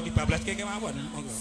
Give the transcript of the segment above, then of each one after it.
dibablaske kemawon. Monggo.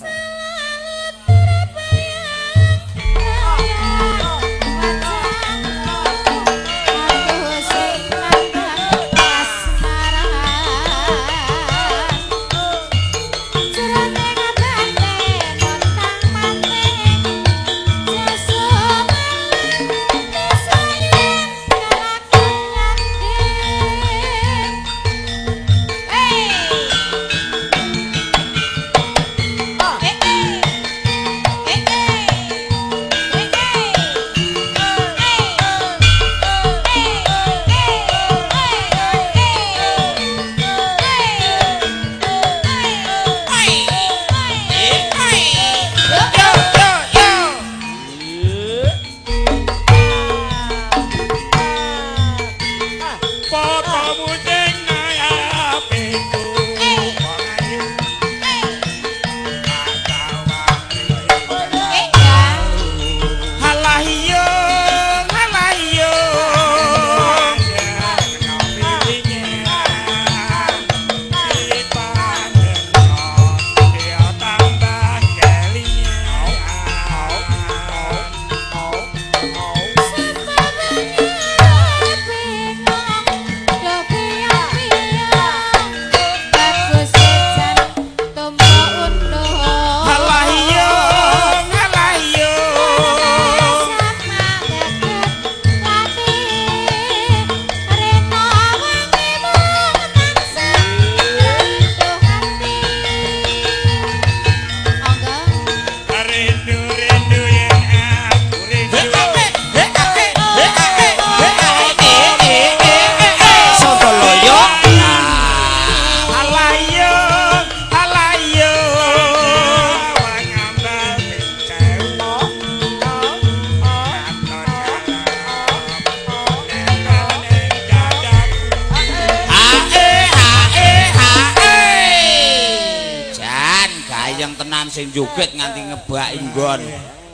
Sing joget nganti ngebaki nggon.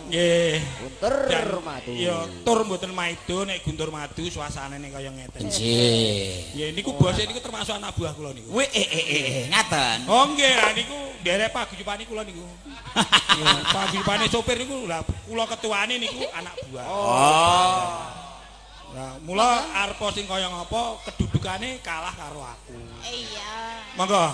Nggih. Guntur madu. Ya tur mboten maido nek Guntur madu suasanane kaya ngeten. Nggih. Ya niku bose niku termasuk anak buah kula niku. Wih ngaten. Oh nggih, lah niku nderek paguyupane kula niku. Ya paguyupane sopir niku lah kula ketuane niku anak buah. Oh. Lah mula arepa sing kaya ngapa kedudukane kalah karo aku. Iya. Monggo.